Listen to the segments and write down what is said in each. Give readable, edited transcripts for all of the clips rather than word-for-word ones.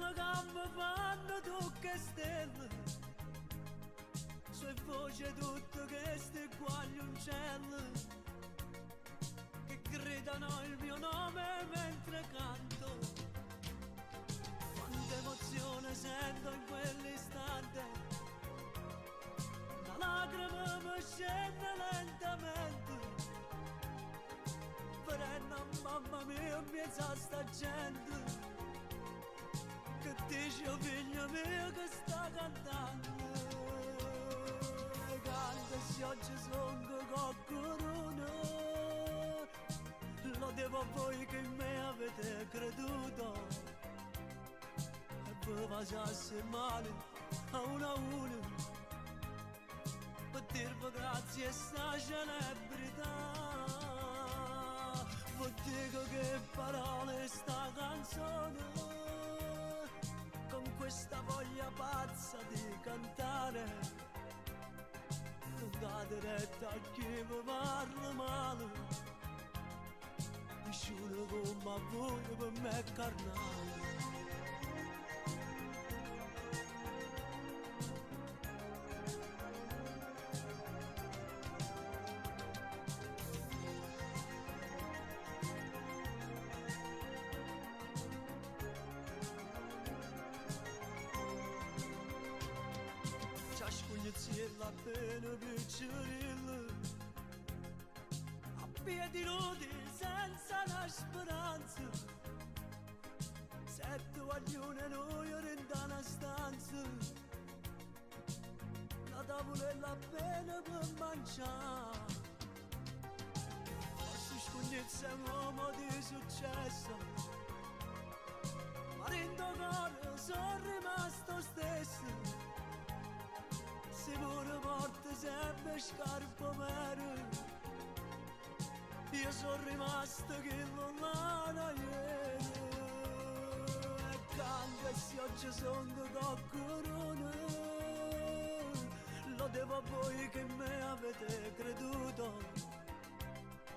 Come che fanno tu che stelle, sue voci tutte che ste qua agli uccelli, che gridano il mio nome mentre canto. Quanta emozione sento in quell'istante, la lacrima mi scende lentamente, perenne mamma mia mi sa sta gente, che dice oh figlio mio che sta cantando. Canta se oggi sono qualcuno, lo devo a voi che in me avete creduto, e voi facesse male a uno, per dirvi grazie a sta celebrità. Vi dico che parole sta canzone, con questa voglia pazza di cantare, non date retta a chi vi parla male, nessuno come a voi per me è carnale. Ciascuno ziella appena piccerilla, a piedi nudi senza una speranza, sette guaglione noi in una stanza, la tavolella appena per mangiare. Forse scognezza è un uomo di successo, ma in tuo cuore sono rimasto stesso. Se pure porta sempre scarpe vere, io sono rimasto che non l'hanno ieri. E canta se oggi sono qualcuno, lo devo a voi che in me avete creduto,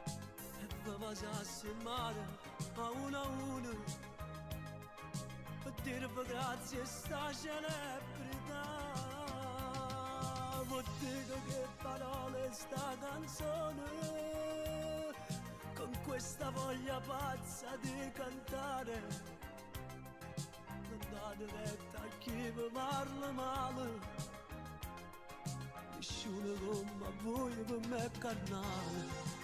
e vi pasassi male a uno, per dirvi grazie a sta celebrità. Vi dico che parole sta canzone, con questa voglia pazza di cantare, non date retta a chi vi parla male, nessuno come a voi per me è carnale.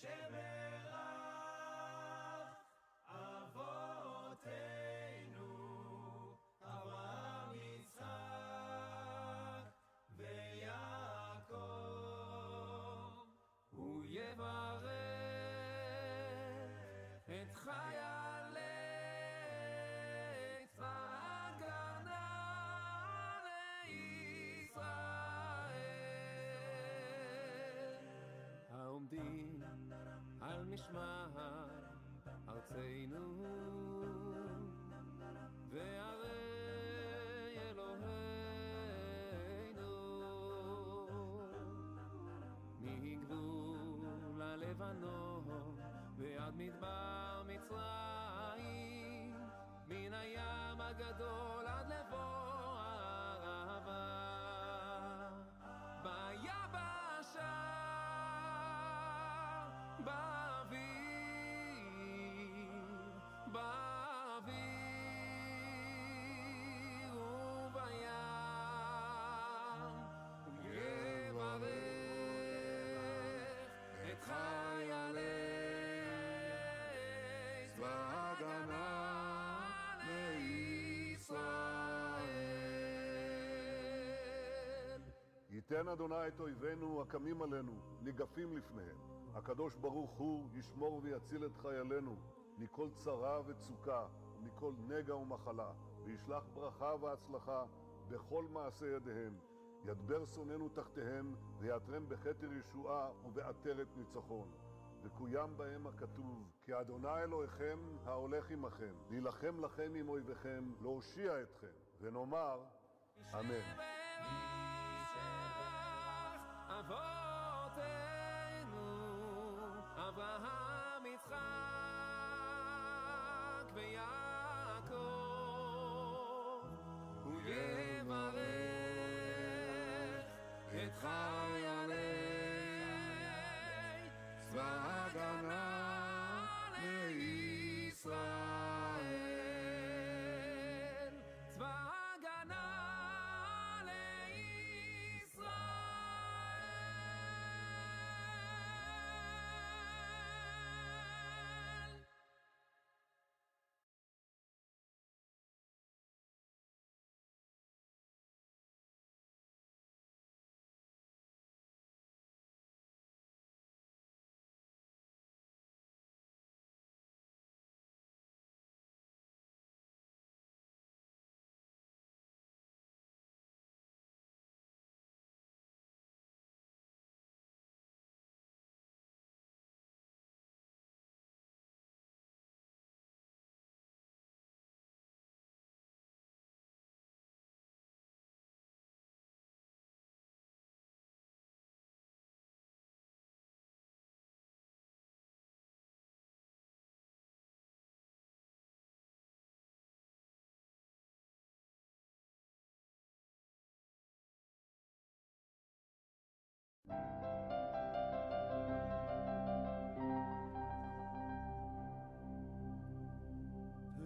שברך אבותינו אברהם יצחק ויעקב הוא יברך את חיילי צבא הגנה לישראל העומדים על משמר ארצנו וערי אלוהינו מגבול הלבנון ועד מדבר מצרים מן הים הגדול עד לבוא הערבה ביבשה באוויר ובים יברך את חיילי צבא הגנה לישראל. ייתן אדוני את אויבינו הקמים עלינו ניגפים לפניהם. הקדוש ברוך הוא ישמור ויציל את חיילינו מכל צרה וצוקה ומכל נגע ומחלה, וישלח ברכה והצלחה בכל מעשה ידיהם. ידבר שונאינו תחתיהם ויעטרם בכתר ישועה ובעטרת ניצחון. וקוים בהם הכתוב, כי אדוני אלוהיכם ההולך עמכם, להילחם לכם עם אויביכם, להושיע אתכם, ונאמר אמן. אברהם יצחק ויעקב הוא יברך את חיילי צבא הגנה לישראל צבא הגנה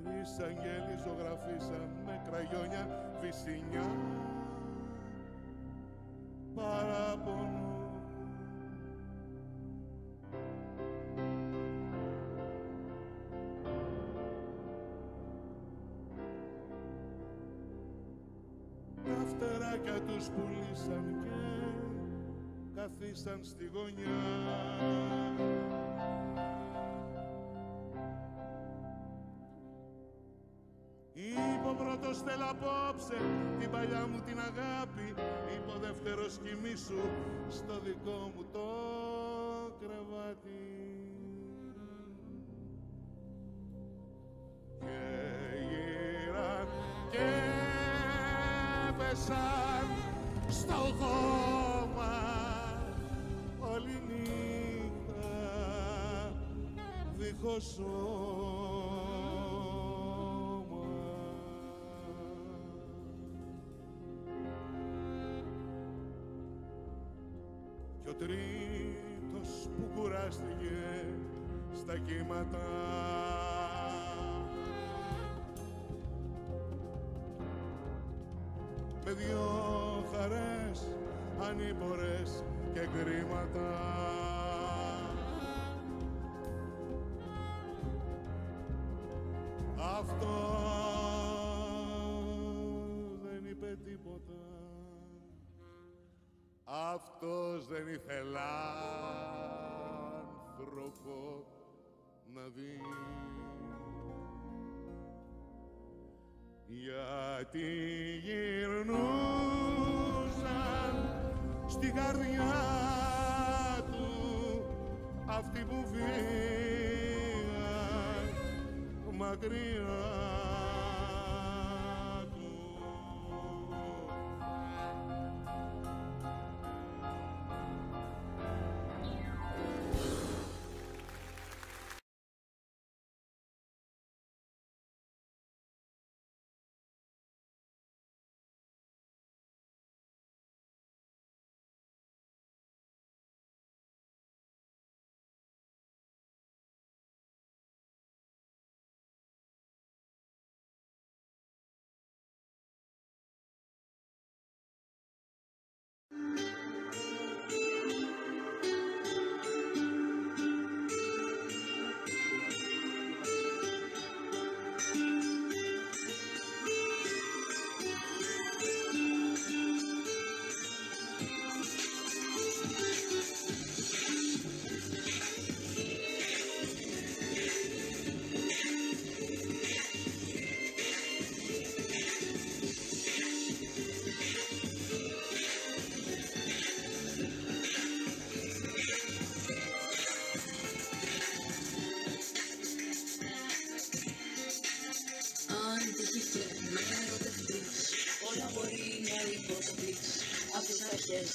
Τρεις αγγέλοι ζωγραφίσαν με κραγιόνια βυσσινιά παραπονού. Τα φτεράκια τους πουλήσαν και καθίσαν στη γωνιά. Είπε ο πρώτος θέλω απόψε την παλιά μου την αγάπη. Είπε ο δεύτερος κοιμήσου στο δικό μου το κρεβάτι. Και γύραν και έπεσαν στο χώμα όλη νύχτα δίχως σώμα. Κι ο τρίτος που κουράστηκε στα κύματα με δυο χαρές ανήπορες και κρίματα Αυτός δεν είπε τίποτα. Αυτός δεν ήθελε άνθρωπο να δει. Γιατί γυρνούσαν στην καρδιά του αυτοί που φύγαν μακριά.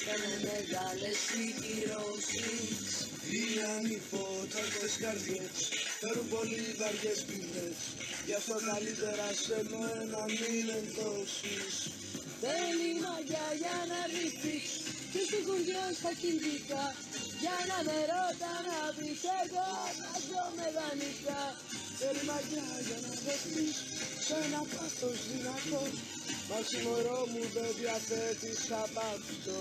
Κάνε μεγάλες συγκυρώσεις. Οι ανυπότακτες καρδιές φέρουν πολύ βαριές πηγές. Γι' αυτό καλύτερα σε μένα μην ενδώσεις. Θέλει μαγιά για να ρυθείς και στην κουριό στα κινητικά. Για να με ρώτα να πεις εγώ να ζω με δανεικά. Θέλει μαγιά για να δεχτείς σε ένα πάθος δυνατό. Μα συμμορώ μου δεν διαθέτεις απ' αυτό.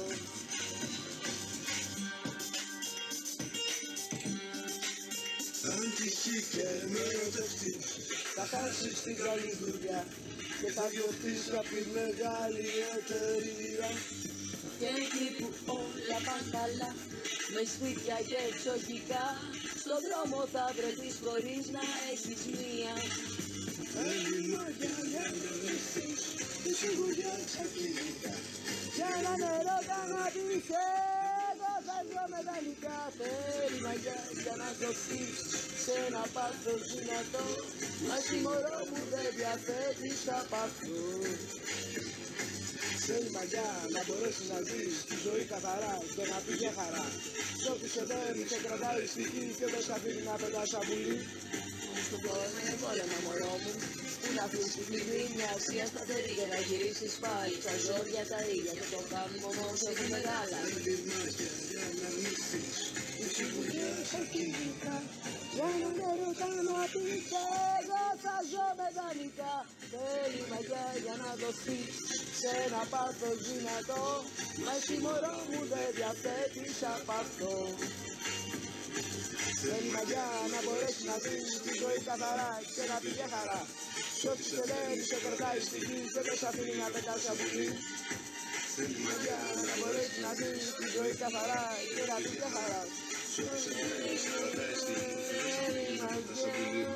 Αν τυχεί και με ερωτευτείς, θα χάσεις την καλή δουλειά και θα διωχθείς απ' τη μεγάλη εταιρεία. Και εκεί που όλα πάνε καλά, με σπίτια και εξοχικά, στον δρόμο θα βρεθείς χωρίς να έχεις μία. Θέλει μαγιά για να δεχτείς τη σιγουριά ξαφνικά. Για να με ρώτα να πεις εγώ θα ζω με δανεικά. Θέλει μαγιά για να σωθείς σε ένα πάθος δυνατό. Μα συμμορώ μου δεν διαθέτεις απ' αυτό. Θέλει μαγιά να μπορέσεις να ζεις τη ζωή καθαρά και να πεις για χαρά. Σ' ό,τι σε δέρνει σε κρατάει στη γη και δεν σ' αφήνει να πετάς σαν πουλί. Στον κόσμο είναι πόλεμα μωρό μου. Πού να αφήσεις μικρή μια ασία σταθερή για να γυρίσεις πάλι. Στα ζόρια τα ίδια και το κάνουμε όμως όχι μεγάλα. Θέλει μαγιά για να νυχθείς τη σιγουριά ξαφνικά. Για να με ρωτά να πεις εγώ θα ζω με δανεικά. Θέλει μαγιά για να δοθείς σε ένα πάθος δυνατό. Μα συμμορώ μου δεν διαθέτεις απ' αυτό. Θέλει μαγιά να μπορέσεις να ζεις τη ζωή καθαρά και να πεις για χαρά. Σ' ό,τι σε δέρνει σε κρατάει στη γη και δεν σ' αφήνει να πετάς σαν πουλί. Θέλει μαγιά να μπορέσεις να ζεις τη ζωή καθαρά και να πεις για χαρά. Σ' ό,τι σε δέρνει σε κρατάει στη γη και δεν σ' αφήνει να πετάς σαν πουλί.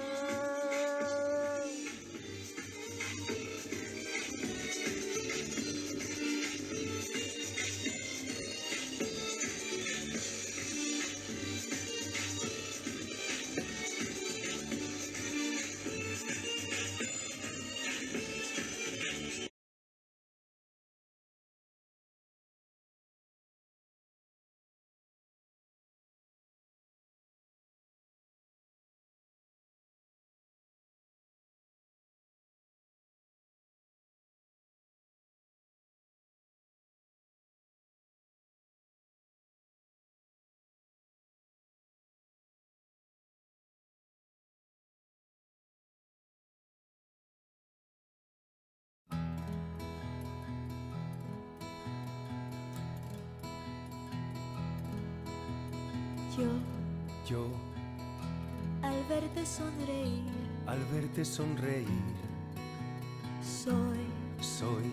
Yo al verte sonreír al verte sonreír. Soy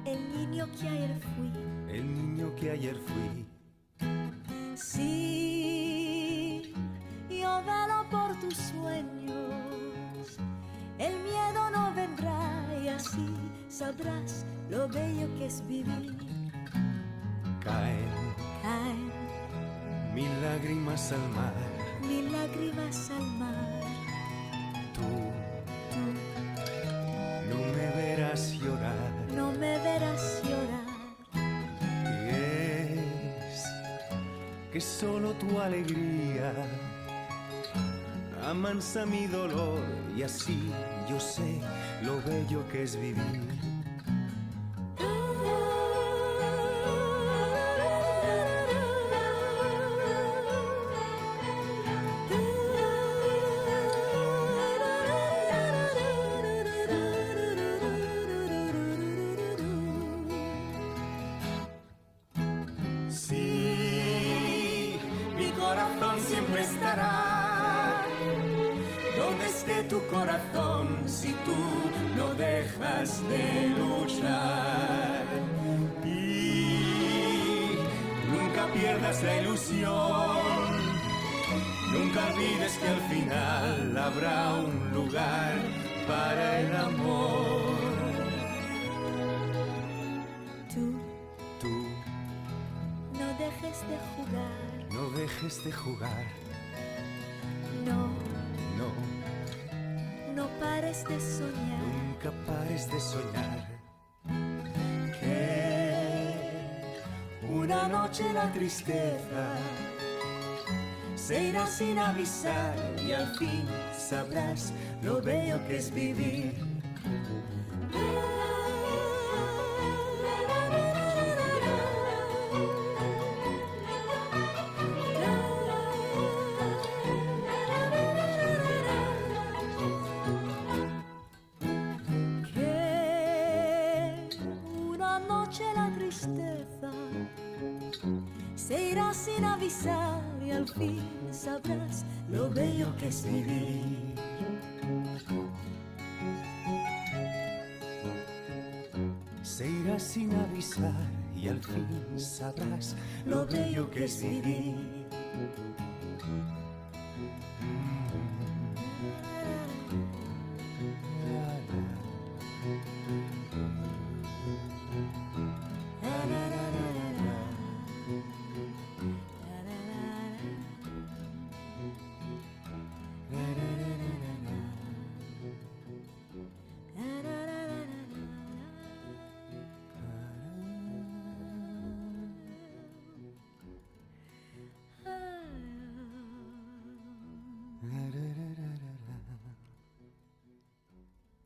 el niño que ayer fui. El niño que ayer fui. Sí, yo velo por tus sueños. El miedo no vendrá y así sabrás lo bello que es vivir. Caen mil lágrimas al mar. Mil lágrimas al mar. Tú no me verás llorar. No me verás llorar. Y es que solo tu alegría amansa mi dolor y así yo sé lo bello que es vivir. Sí, mi corazón siempre estará donde esté tu corazón, si tú no dejas de luchar. Y nunca pierdas la ilusión, nunca olvides que al final habrá un lugar para el amor. Tú no dejes de jugar. No dejes de jugar. No pares de soñar. Nunca pares de soñar. Que una noche la tristeza se irá sin avisar y al fin sabrás lo bello que es vivir. Se irá sin avisar y al fin sabrás lo bello que es vivir. Se irá sin avisar y al fin sabrás lo bello que es vivir.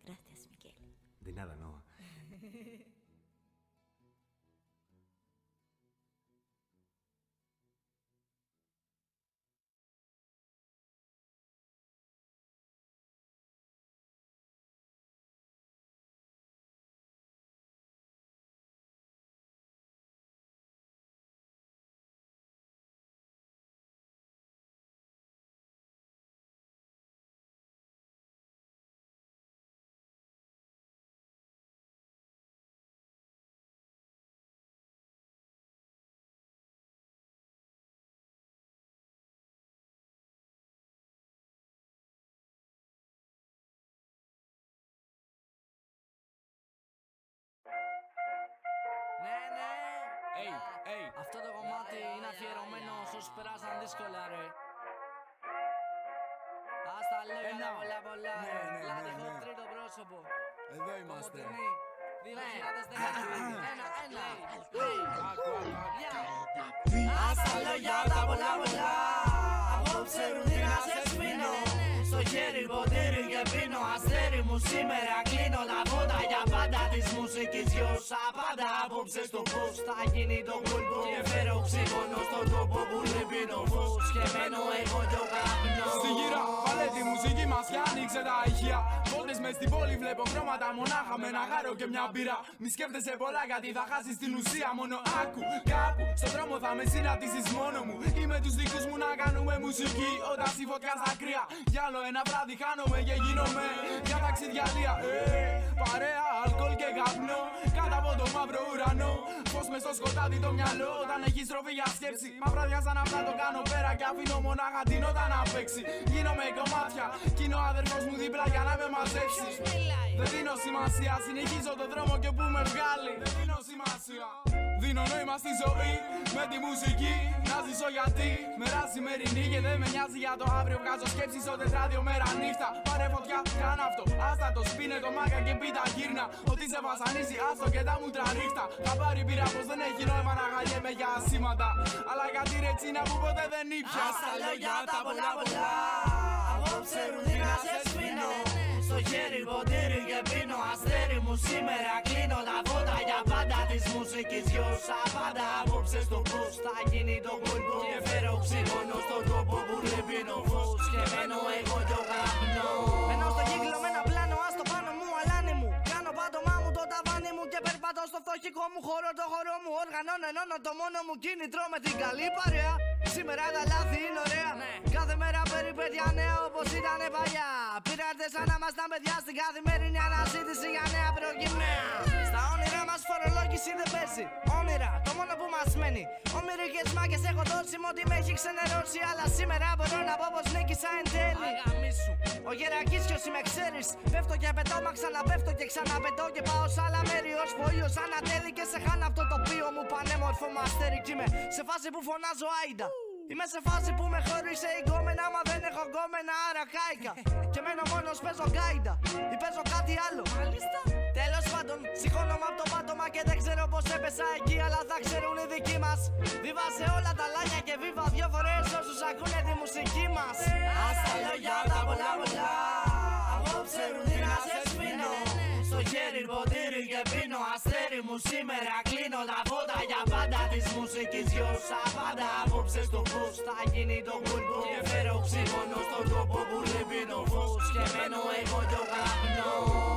Gracias, Miguel. De nada, no. Αυτό το κομμάτι είναι αφιερωμένο στους περάσαν δύσκολα, ρε. Ας τα λέγαμε πολλά πολλά, λάτεχο τρίτο πρόσωπο. Εδώ είμαστε. Κομωτινή, 2016. Ας τα λόγια τα πολλά πολλά, απόψε ρουτίνα σε σφίνω. Στο χέρι ποτήρι και πίνω αστέρι μου σήμερα κλείνω τα φώτα για πάντα της μουσικής γιώσα πάντα απόψε στο πώς θα γίνει το κόλπο και φέρω οξυγόνο στον τόπο που λείπει το φως και μένω εγώ κι ο καπνός. Στη γύρα βάλε τη μουσική μας και άνοιξε τα ηχεία. Βόλτες μες στην πόλη βλέπω χρώματα μονάχα με ένα γάρο και μια μπύρα. Μη σκέφτεσαι πολλά γιατί θα χάσεις την ουσία μόνο άκου. Κάπου στον δρόμο θα με συναντήσεις μόνο μου ή με τους δικούς μου να κάνουμε μουσική όταν στη φωτιά στα κρύα. Κι άλλο ένα βράδυ χάνομαι και γίνομαι για ταξιδιαλία. Παρέα, αλκοόλ και καπνό, κάτω από το μαύρο ουρανό. Φως μες στο σκοτάδι το μυαλό, όταν έχει στροφή για σκέψη. Μα βράδια σαν αυτά το κάνω πέρα και αφήνω μονάχα την όταν να παίξει. Γίνομαι κομμάτια, κι είναι ο αδερφός μου δίπλα για να με μαζέψει. Δεν δίνω σημασία, συνεχίζω το δρόμο και που με βγάλει. Δεν δίνω σημασία. Δίνω νόημα στη ζωή με τη μουσική. Να ζήσω γιατί μέρα σημερινή και δεν με νοιάζει για το αύριο. Βγάζω σκέψεις στο τετράδιο μέρα νύχτα. Πάρε φωτιά, κάνε αυτό. Άστα το σπίνε το μάγκα και πίτα γύρνα. Ότι σε βασανίζει, άστο και τα μούτρα ρίχτα. Θα πάρει πείρα πως δεν έχει νόημα να χαγέμαι για ασήματα. Αλλά γιατί ρε τσίνα που ποτέ δεν ήπια. Ας τα λόγια τα πολλά πολλά. Απόψε ρουδίνα σε σφίνω. Στο χέρι ποτήρι και πίνω. Αστέρι μου σήμερα κλείνω τα φώτα για πάντα της μουσικής. Γιώσα πάντα απόψε στο πώς θα γίνει το κόλπο. Και φέρω οξυγόνο στον τόπο που λείπει ο φως. Και μένω εγώ κι ο καπνός. Μένω στο κύκλο με ένα πλάνο, άστο πάνω μου, αλάνι μου. Κάνω πάτωμά μου το ταβάνι μου και περπατώ στο φτωχικό μου χώρο. Το χώρο μου οργανώνω, ενώνω το μόνο μου κίνητρο με την καλή παρέα. Σήμερα τα λάθη είναι ωραία. Κάθε μέρα περιπέτεια νέα όπως ήταν παλιά. Πήρατε σαν να ήμασταν παιδιά στην καθημερινή αναζήτηση για νέα προκυμνέα. Στα όνειρά μας φορολόγηση δεν παίζει. Όνειρα, το μόνο που μας μένει. Ομοιρικές μάγκες έχω δώσει μου ότι με έχει ξενερώσει. Αλλά σήμερα μπορώ να πω πως νίκησα εν τέλει. Ο Γερακής κι όσοι με ξέρεις. Πέφτω και πετώ, μα ξαναπέφτω και ξαναπετώ. Και πάω σ' άλλα μέρη ως που ο ήλιος ανατέλει. Και σε χάνω αυτό το οποίο μου πανέμορφο μαστέρι. Κι είμαι σε φάση που φωνάζω άιντα. Είμαι σε φάση που με χώρισε η γκόμενα, άμα δεν έχω γκόμενα, άρα κάηκα. Και μένω μόνος, παίζω γκάιντα ή παίζω κάτι άλλο. Τέλος πάντων, σηκώνομαι από το πάτωμα και δεν ξέρω πως έπεσα εκεί, αλλά θα ξέρουν οι δικοί μας. Βίβα σε όλα τα λάγια και βίβα δυο φορές όσους ακούνε τη μουσική μας. Ας τα λόγια τα πολλά πολλά. Απόψε ρουδίνα σε σφίνω. Στο χέρι ποτήρι και πίνω. Αστέρι μου σήμερα κλείνω τα φώτα για πάντα της μουσικής. Γιώσα πάντα απόψε στο πώς θα γίνει το κόλπο. Και φέρω οξυγόνο στον τόπο που λείπει το φως. Και μένω εγώ κι ο καπνός.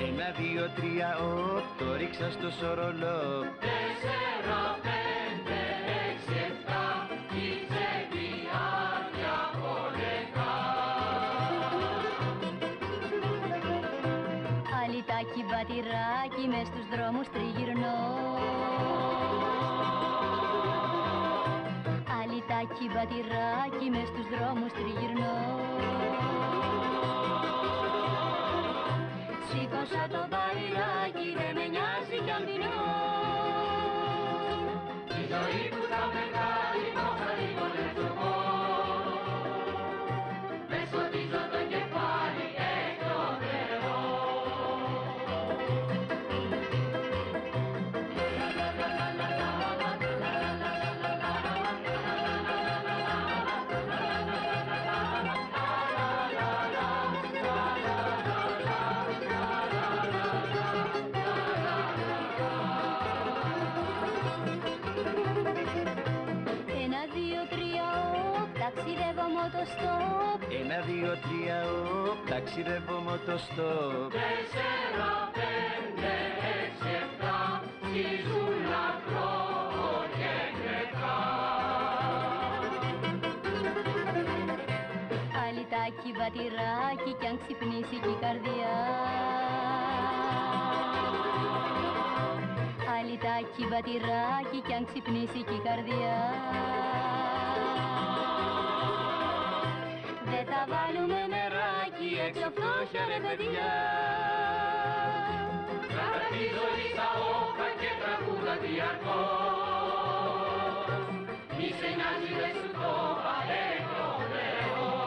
Ένα, δύο, τρία, το ρίξα στο σωρολό. 4, 5, 6, 7, η τσέπη άδεια πολεκά. Αλυτάκι μπατηράκι μες στους δρόμους τριγυρνώ. Αλυτάκι μπατηράκι μες στους δρόμους τριγυρνώ. Σήκωσα το μπαϊράκι, δεν με νοιάζει κι αν πεινώ. Η ζωή που θα με βγάλει, πώς θα την πονέσω. Με σκοτίζω το κεφάλι, έχει το Θεό. μοτοστόπ. 1, 2, 3, οπ, ταξιδεύω μοτοστόπ. 4, 5, 6, 7, σκίζουν λακρό και κρετά. Αλυτάκι, βατηράκι κι αν ξυπνήσει κι η καρδιά. Αλυτάκι, βατηράκι κι αν ξυπνήσει κι η καρδιά. Δεν τα βάλουμε νεράκι έξω φτώχεια ρε παιδιά. Κράτα τη ζωή στα όχρα και τραγούδα διαρκώς. Μη σε νοιάζει δε σου το παρέχω Θεός.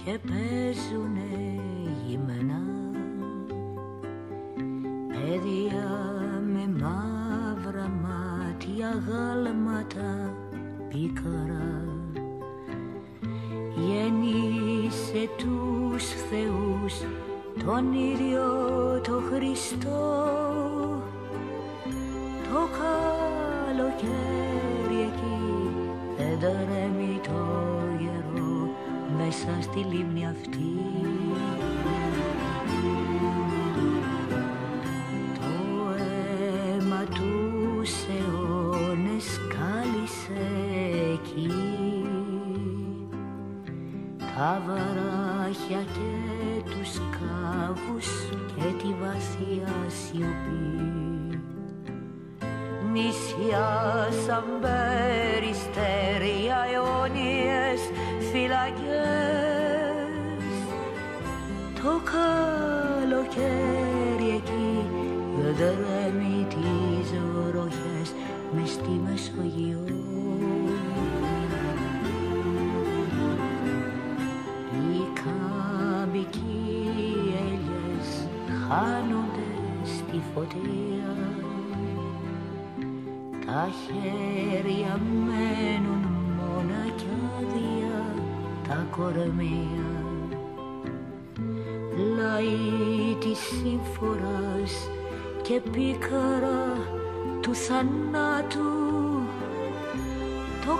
Και παίζουνε γυμνά παιδιά με μαύρα μάτια, γάλματα πίκαρα. Γέννησε τους θεούς τον ίδιο το Χριστό. Το καλοκαίρι εκεί δεν τρέμει το γερό μέσα στη λίμνη αυτή. Το αίμα τους αιώνες κάλυσε εκεί τα βαράχια και τους κάβους και τη βαθιά σιωπή. Νησιά σαν περιστέρια, αιώνιες φυλακές. Το καλοκαίρι εκεί γδρέμει τις βροχές μες στη Μεσογείο. Οι καμπικοί έλιες χάνονται στη φωτιά. Τα χέρια μένουν μόνα κι άδεια τα κορμιά. Λαοί της σύμφορας και πίκαρα του θανάτου. Το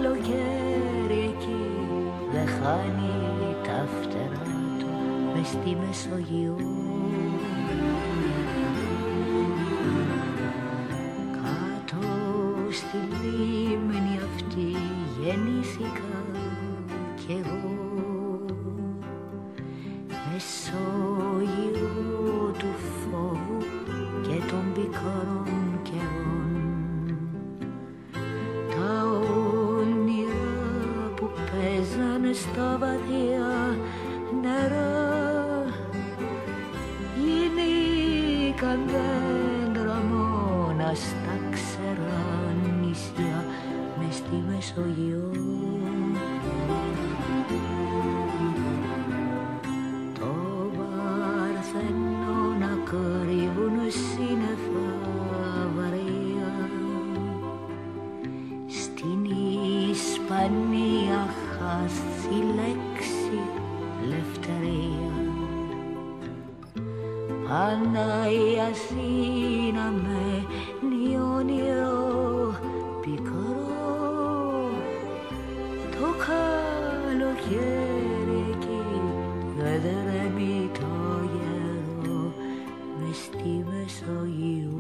καλοκαίρι εκεί δεν χάνει τα φτερά του μες στη Μεσογείο. Στη λίμνη αυτή γεννήθηκα κι εγώ, Μεσόγειο του φόβου και των πικρών καιρών. Τα όνειρα που παίζανε στα βαθιά νερά γίνηκαν δέντρα μόνα στα ξερά νησιά μες στη Μεσογείο. Το Παρθενώνα κρύβουν σύννεφα βαρέα. Στην Ισπανία χάθη λέξη ελευθερία. Πάντα η Αθήνα μένει όνειρο πικρό. Το καλοκαίρι εκεί γδρέμει το γερό μες στη Μεσογείο.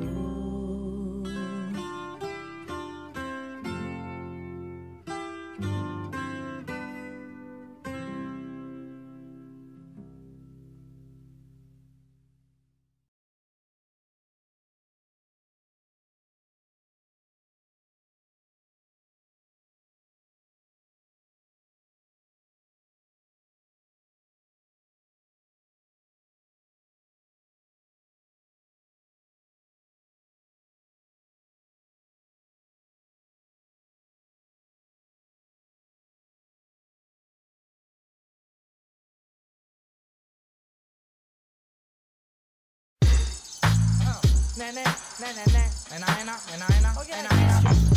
Ένα.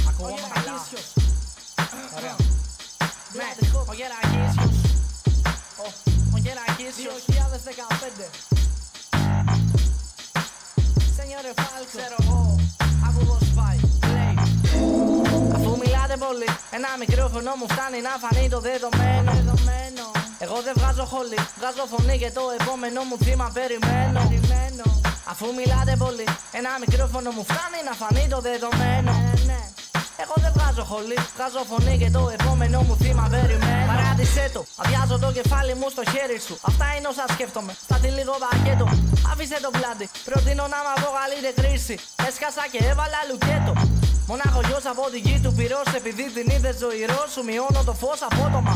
Ακούγομαι καλά. Ωραία. Ναι, ο Γερακίσιος. Ο Γερακίσιος 2015. Σενιόρε Φάλκο, ξέρω εγώ. Άκου πως πάει, λέει. Αφού μιλάτε πολύ, ένα μικρόφωνο μου φτάνει να φανεί το δεδομένο. Εγώ δεν βγάζω χολή, βγάζω φωνή και το επόμενο μου θύμα περιμένω. Αφού μιλάτε πολύ, ένα μικρόφωνο μου φτάνει να φανεί το δεδομένο. Εγώ δεν βγάζω χολή, βγάζω φωνή και το επόμενο μου θύμα περιμένω. Παράτησέ το, αδειάζω το κεφάλι μου στο χέρι σου. Αυτά είναι όσα σκέφτομαι, στάτη λίγο πακέτο. Άφησε το πλάτη, προτείνω να μ' αποκαλείτε κρίση. Έσκασα και έβαλα λουκέτο. Μονάχο γιος από την γη του πυρός, επειδή την είδες ζωηρό σου μειώνω το φως απότομα.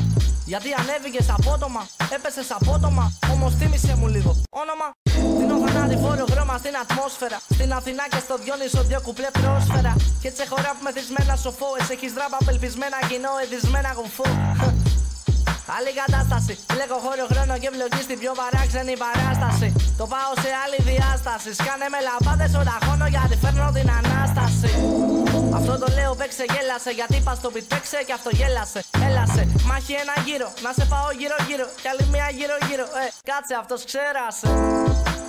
Γιατί ανέβηκες απότομα, έπεσες απότομα. Όμως θύμισε μου λίγο όνομα. Δίνω θανάτηφόρο χρώμα στην ατμόσφαιρα. Στην Αθηνά και στο Διόνυσο δυο κουπλέ πρόσφαιρα. Και τσε χωρά που μεθυσμένα σοφό. Έχεις δράπα απελπισμένα κοινό, εδισμένα γουφό. Άλλη κατάσταση. Λέγω χώρο, χρόνο και εμπλοκή στην πιο παράξενη παράσταση. Το πάω σε άλλη διάσταση. Σκάνε με λαμπάδες όταν χώνω γιατί φέρνω την ανάσταση. Αυτό το λέω παίξε γέλασε. Γιατί πας το πιτέξε και αυτό γέλασε. Έλασε, μάχη ένα γύρο. Να σε πάω γύρω-γύρω. Κι άλλη μία γύρω-γύρω. Κάτσε αυτός ξέρασε.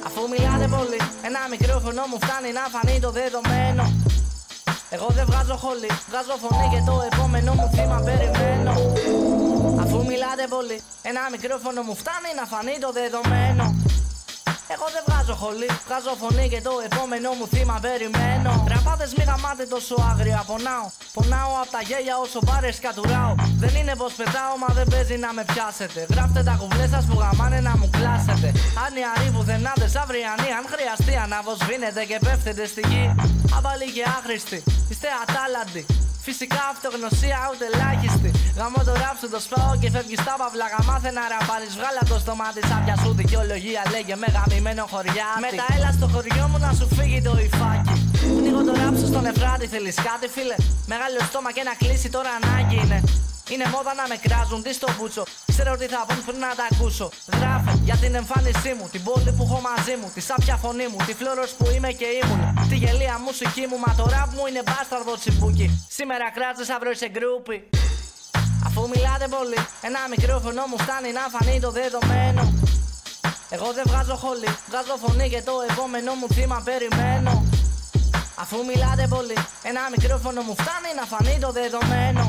Αφού μιλάτε πολύ, ένα μικρόφωνο μου φτάνει να φανεί το δεδομένο. Εγώ δεν βγάζω χολή, βγάζω φωνή και το επόμενο μου θύμα περιμένω. Αφού μιλάτε πολύ, ένα μικρόφωνο μου φτάνει να φανεί το δεδομένο. Εγώ δεν βγάζω χολή, βγάζω φωνή και το επόμενο μου θύμα περιμένω. Ραπάδες μη γαμάτε τόσο άγρια, πονάω απ' τα γέλια όσο μπάρες κατουράω. Δεν είναι πως πετάω, μα δεν παίζει να με πιάσετε. Γράφτε τα κουβλές σας που γαμάνε να μου κλάσετε. Άνιαροι πουθενάδες αυριανοί, αν χρειαστεί αναβοσβήνετε και πέφτετε στη γη. Αβαλή και άχρηστοι, είστε ατάλλαντοι. Φυσικά αυτογνωσία ούτε ελάχιστη. Γαμώ το ράπ σου το σπάω και φεύγεις τα παυλά. Μάθε να ραπάρεις, βγάλα το στόμα της άπια σου. Δικαιολογία λέγε με γαμημένο χωριάτι. Μετά έλα στο χωριό μου να σου φύγει το υφάκι. Πνίγω το ράπ σου στον Εφράτη, θέλεις κάτι φίλε? Μεγάλο στόμα και να κλείσει τώρα ανάγκη είναι. Είναι μόδα να με κράζουν, τι στο μπούτσο. Ξέρω τι θα πούν πριν να τα ακούσω. Γράφε για την εμφάνισή μου, την πόλη που έχω μαζί μου, τη σάπια φωνή μου, τη φλόρος που είμαι και ήμουν. Τη γελία μουσική μου, μα το ραπ μου είναι μπάσταρδο τσιμπούκι. Σήμερα κράτζες, αύριο είσαι γκρούπι. Αφού μιλάτε πολύ, ένα μικρόφωνο μου φτάνει να φανεί το δεδομένο. Εγώ δεν βγάζω χολή, βγάζω φωνή και το επόμενο μου θύμα περιμένω. Αφού μιλάτε πολύ, ένα μικρόφωνο μου φτάνει να φανεί το δεδομένο.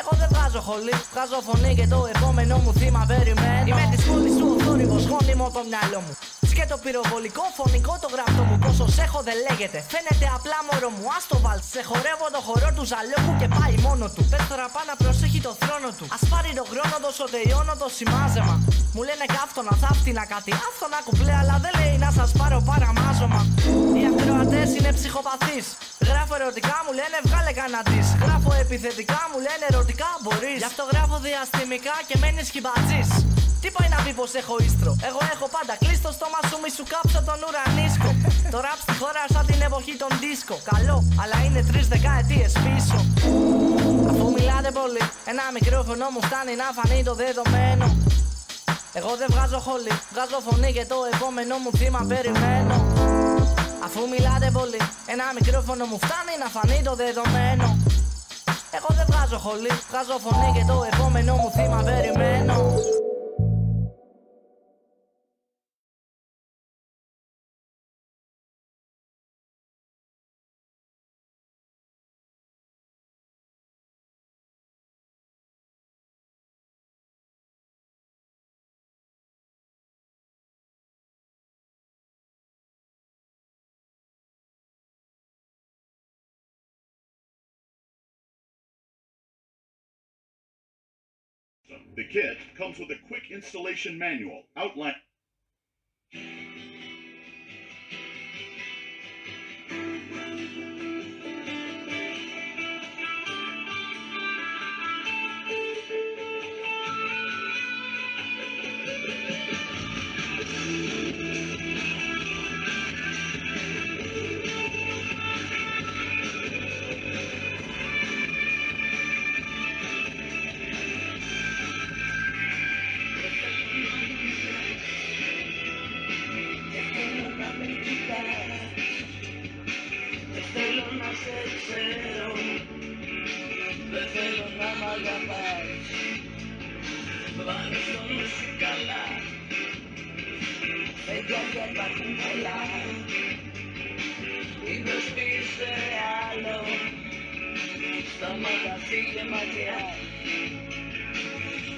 Εγώ δεν βγάζω χολή, βγάζω φωνή και το επόμενο μου θύμα περιμένω. Είμαι της πόλης σου ο θόρυβος, γόνιμο το μυαλό μου. Και το πυροβολικό φωνικό το γραφτό μου. Πόσο σ' έχω δεν λέγεται, φαίνεται απλά μωρό μου. Ας το βάλ, σε χορεύω το χορό του ζαλόγου και πάει μόνο του. Πες τώρα πάνω να προσέχει το θρόνο του. Ας πάρει το χρόνο, δώσω τελειώνω το σημάζεμα. Μου λένε κάφτωνα, θα φτύνα κάτι. Άφθονα κουπλέ, αλλά δεν λέει να σας πάρω παραμάζωμα. Οι ακροατές είναι ψυχοπαθείς. Γράφω ερωτικά, μου λένε βγάλε κανένα της. Γράφω επιθετικά, μου λένε ερωτικά μπορείς. Γι' αυτό γράφω διαστημικά και μένεις χιμπατζής. Τι πάει να πει πως έχω ίστρο? Εγώ έχω πάντα κλειστό στόμα σου, μη σου κάψω τον ουρανίσκο. Το ραπ στη χώρα σαν την εποχή των δίσκο. Καλό, αλλά είναι 3 δεκαετίες πίσω. Αφού μιλάτε πολύ, ένα μικρόφωνο μου φτάνει να φανεί το δεδομένο. Εγώ δεν βγάζω χολή, βγάζω φωνή και το επόμενο μου θύμα περιμένω. Αφού μιλάτε πολύ, ένα μικρόφωνο μου φτάνει να φανεί το δεδομένο. Εγώ δεν βγάζω χολή, βγάζω φωνή και το επόμενο μου θύμα περιμένω. The kit comes with a quick installation manual outlining Βάλε στο νου σου καλά, παιδιά και υπάρχουν πολλά. Μην προσποιείς άλλο, σταμάτα φύγε μακριά.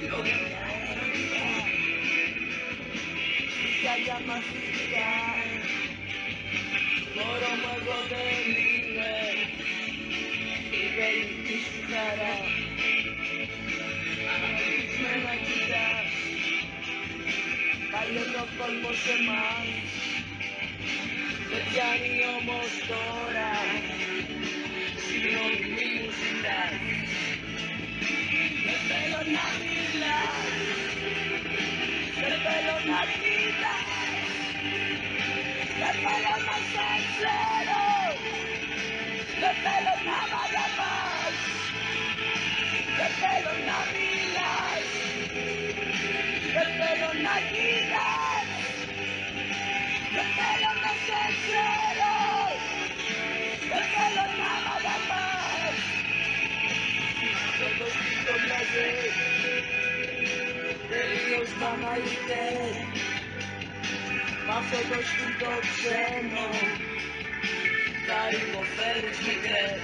Λόγια μια ερωτικά, στη καρδιά μας φυσικά. Μωρό μου εγώ δεν είμαι η περίπτωση σου χαρά. Με να κοιτάς, παλιό το κόσμο σε εμάς. Δεν πιάνει όμως τώρα, συγγνώμη μη μου ζητάς. Δεν θέλω να μιλάς, δεν θέλω να κοιτάς. Δεν θέλω να σε ξέρω, δεν θέλω να μ' αγαπάς. Δεν θέλω να μιλάς, δεν θέλω να κοιτάς. Δεν θέλω να σε ξέρω, δεν θέλω να μ' αγαπάς. Αυτό το σπίτι μοιάζει τελείως Παναγιτές. Μ' αυτό το σπίτι ξένο τα υποφέρεις μικρές.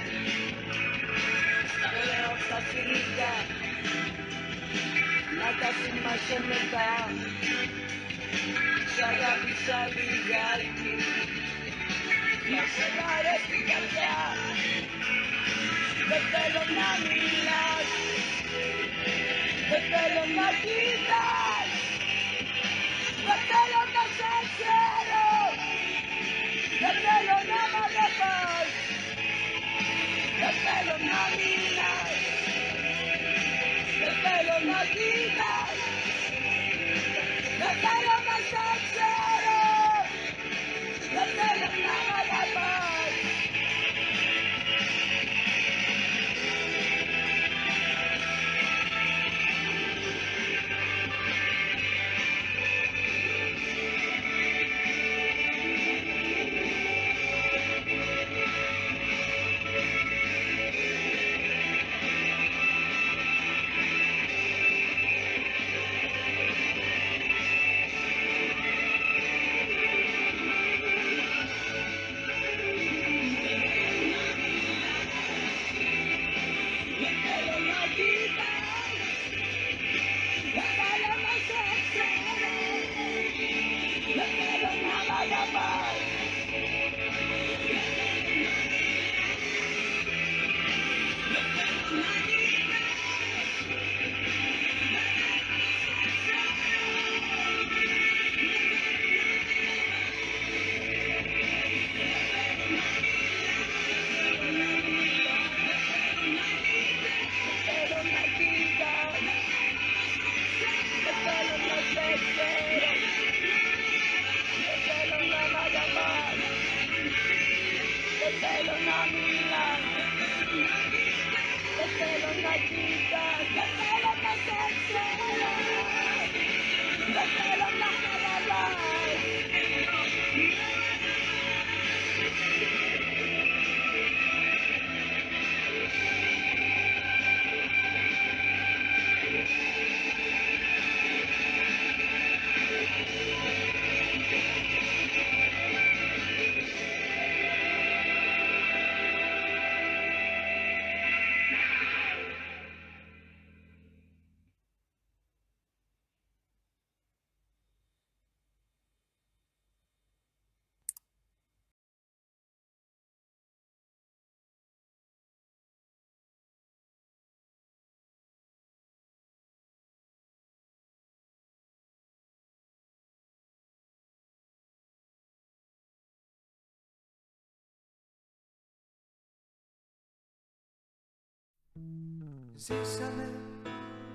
Τα λέω στα φιλικά, να τα θυμάσαι μετά. Σ' αγάπησα λιγάκι, να σε βαρέσει την καρδιά. Δεν θέλω να μιλάς, δεν θέλω να κοιτάς. Δεν θέλω να σε ξέρω, δεν θέλω να μ' αγαπάς. Δεν θέλω να μιλάς, δεν θέλω να κοιτάς. Δεν θέλω να σε ξέρω, δεν θέλω να μ' αγαπάς. Ζήσαμε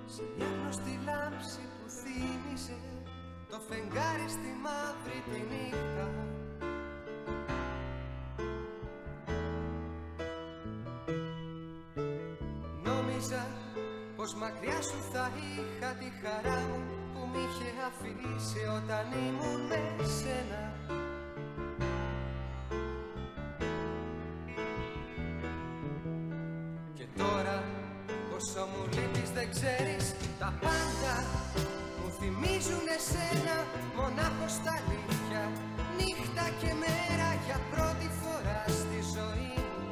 σε μια γνωστή λάμψη που θύμιζε το φεγγάρι στη μαύρη τη νύχτα. Νόμιζα πως μακριά σου θα είχα τη χαρά μου που μ' είχε αφήσει όταν ήμουν με σένα. Και τώρα πόσο μου λείπεις δεν ξέρεις, τα Τα πάντα μου θυμίζουν εσένα, μονάχος στα αλήθεια. Νύχτα και μέρα για πρώτη φορά στη ζωή μου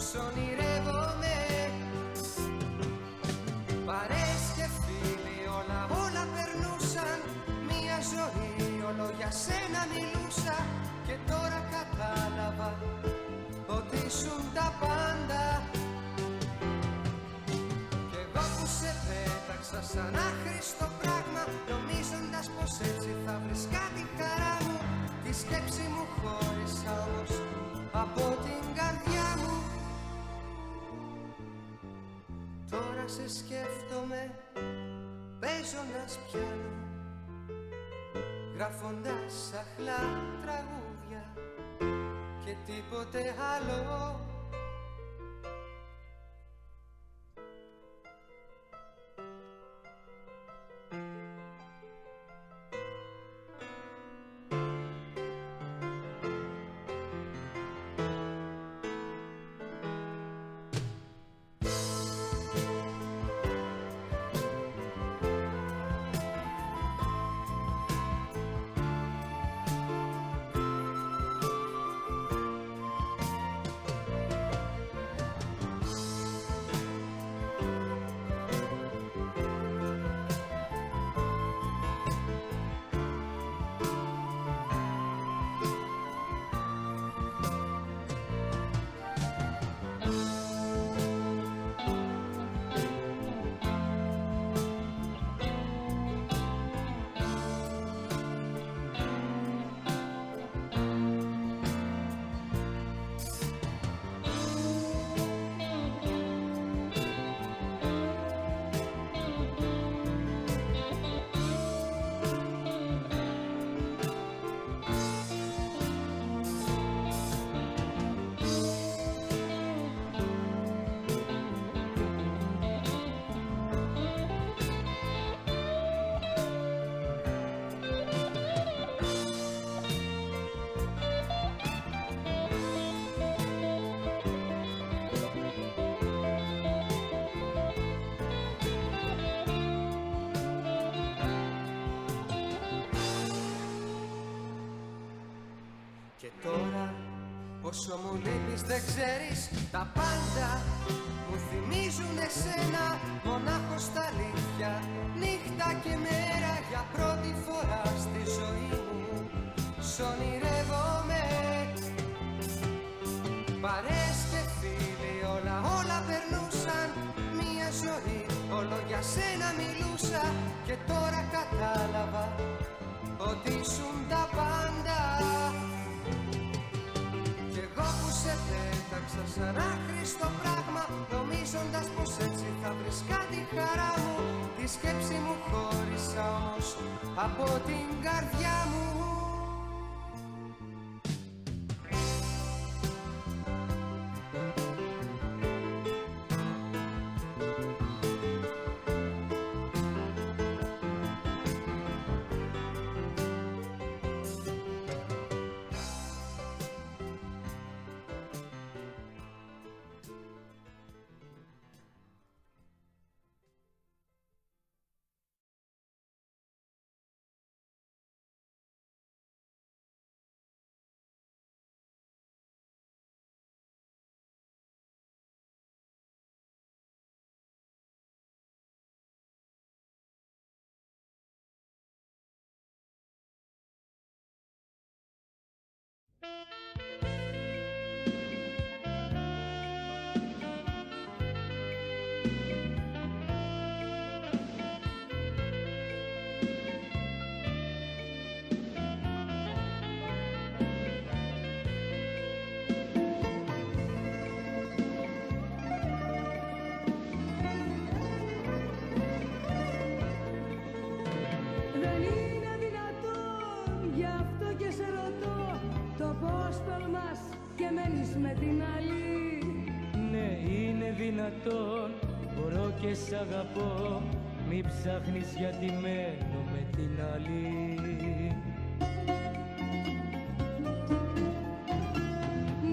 σ' ονειρεύομαι. Παρέες και φίλοι όλα περνούσαν. Μια ζωή όλο για σένα μιλούσα. Και τώρα κατάλαβα ότι ήσουν τα πάντα. Κι εγώ που σε πέταξα σαν άχρηστο πράγμα, νομίζοντας πως έτσι θα βρίσκα τη χαρά μου. Τη σκέψη μου χώρισα όμως από την καρδιά μου. Τώρα σε σκέφτομαι παίζοντας πιάνο, γράφοντας αχλά τραγούδια και τίποτε άλλο. Όσο μου λείπεις δεν ξέρεις, τα πάντα μου θυμίζουν εσένα, μονάχος στα αλήθεια. Νύχτα και μέρα για πρώτη φορά στη ζωή μου σ' ονειρεύομαι. Παρέες και φίλοι όλα περνούσαν. Μια ζωή όλο για σένα μιλούσα. Και τώρα κατάλαβα ότι ήσουν τα πάντα. Σε πέταξα σαν άχρηστο πράγμα, νομίζοντας πως έτσι θα βρίσκα τη χαρά μου. Τη σκέψη μου χώρισα όμως από την καρδιά μου. με την άλλη. Ναι, είναι δυνατόν, μπορώ και σ' αγαπώ. Μη ψάχνεις γιατί μένω με την άλλη.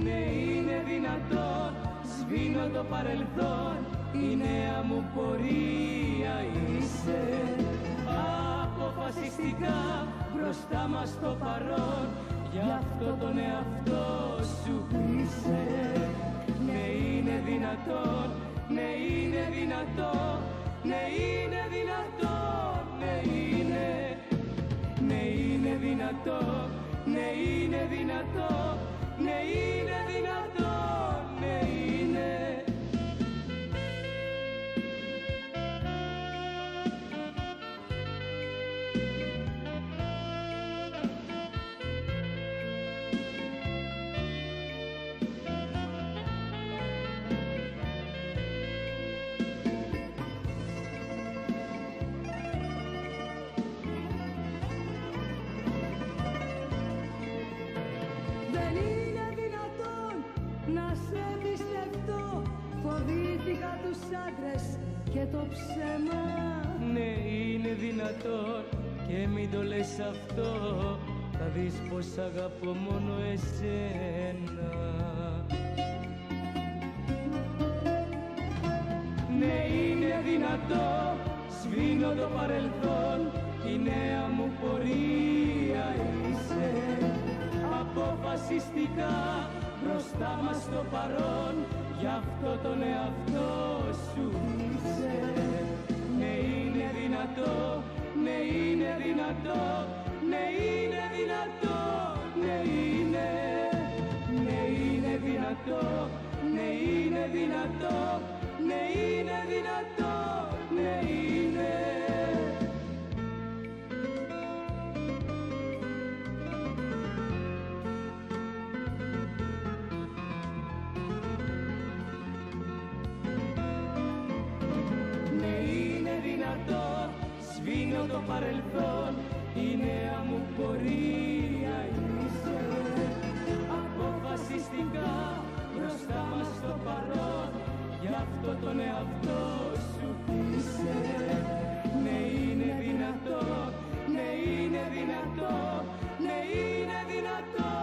Ναι, είναι δυνατόν, σβήνω το παρελθόν, η νέα μου πορεία είσαι. Αποφασιστικά μπροστά μας το παρόν, γι' αυτό τον εαυτό σου είσαι. Ναι είναι δυνατόν, ναι είναι δυνατόν, ναι είναι δυνατόν, ναι είναι. Ναι είναι δυνατόν, ναι είναι δυνατόν, ναι είναι δυνατόν, ναι είναι. Τους άντρες και το ψέμα. Ναι είναι δυνατόν και μην το λες αυτό, θα δεις πως αγαπώ μόνο εσένα. Ναι είναι δυνατόν, σβήνω το παρελθόν, η νέα μου πορεία είσαι. Αποφασιστικά μπροστά μας το παρόν, γι' αυτό τον εαυτό σου είσαι. Ναι είναι δυνατό, ναι είναι δυνατό, ναι είναι δυνατό, ναι είναι. Ναι είναι δυνατό, ναι είναι δυνατό, ναι είναι δυνατό, ναι είναι. Σβήνω το παρελθόν, η νέα μου πορεία είσαι. Αποφασιστικά μπροστά μας το παρόν, γι' αυτό τον εαυτό σου είσαι. Ναι είναι δυνατό, ναι είναι δυνατό, ναι είναι δυνατό,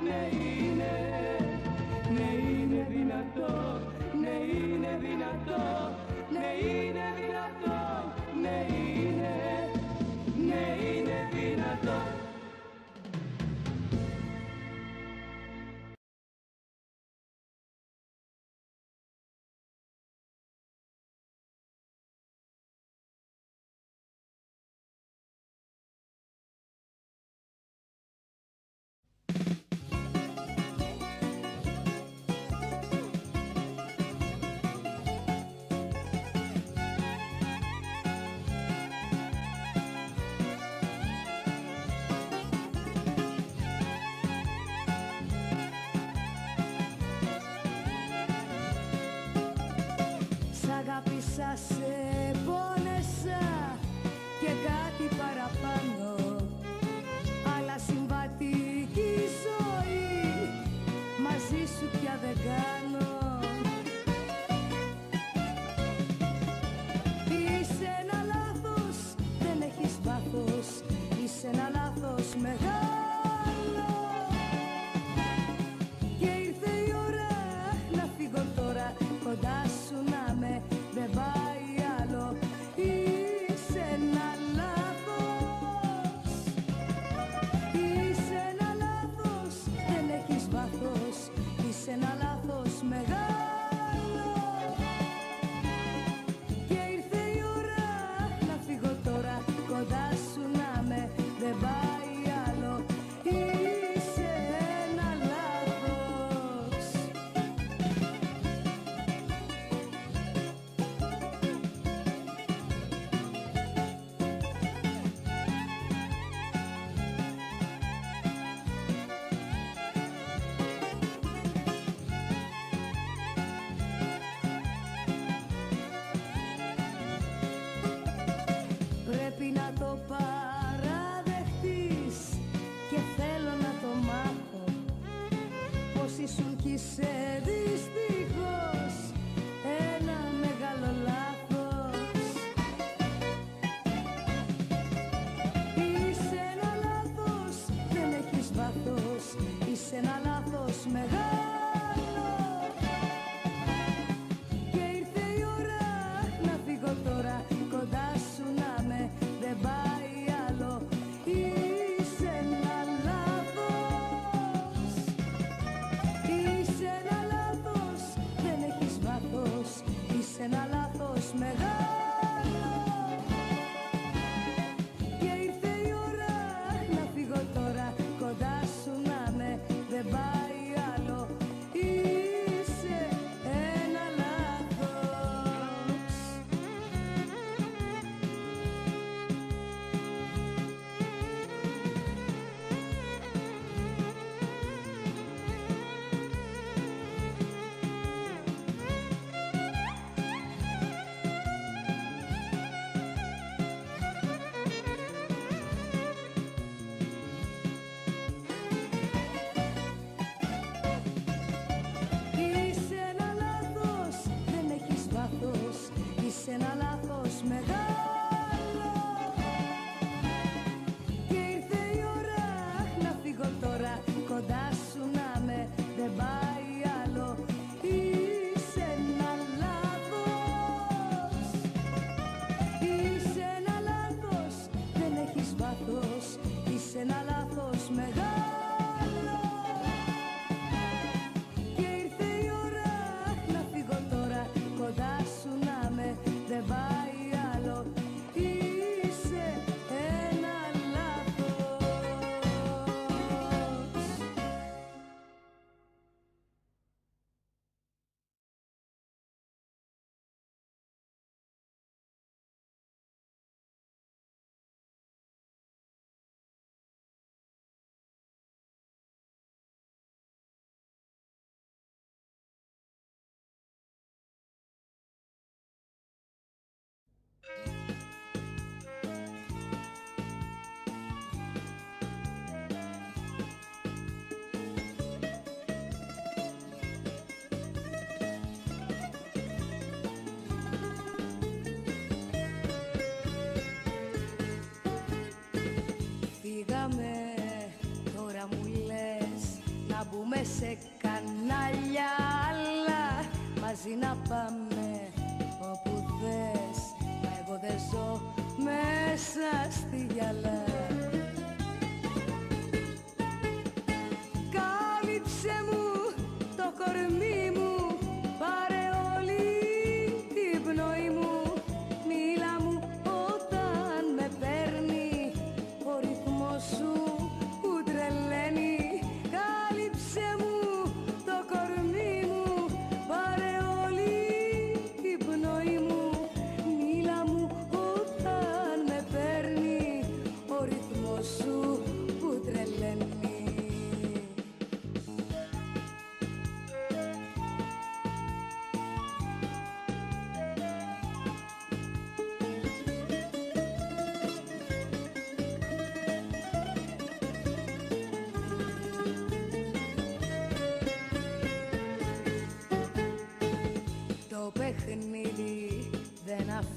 ναι είναι. Ναι είναι δυνατό, ναι είναι δυνατό, ναι είναι δυνατό, ναι είναι. Ναι είναι δυνατό. Αγάπησα, σε πόνεσα και κάτι παραπάνω, αλλά συμβατική ζωή μαζί σου πια δεν κάνω. Είσαι ένα λάθος, δεν έχεις βάθος, είσαι ένα λάθος μεγάλο. Και ήρθε η ώρα να φύγω τώρα, κοντά σου να με, δεν πάει άλλο. Είσαι ένα λάθος, είσαι ένα λάθος, δεν έχεις βάθος, είσαι ένα λάθος μεγάλο.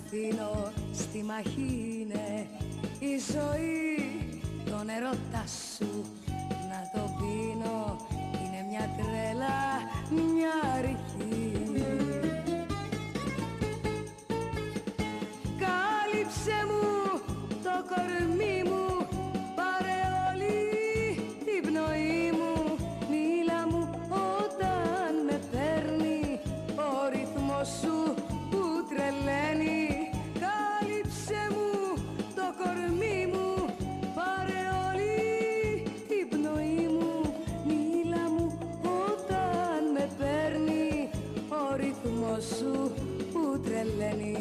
αφήνω στη μαχή είναι η ζωή. Τον ερώτα σου να το πίνω είναι μια τρέλα, μια αρχή. Κάλυψε μου το κορμί μου, πάρε όλη την πνοή μου, μίλα μου όταν με παίρνει ο ρυθμός σου που τρελαίνει. Κάλυψε μου το κορμί μου, πάρε όλη την πνοή μου, μίλα μου όταν με παίρνει ο ρυθμός σου που τρελαίνει.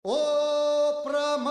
Ο πραγματευτής.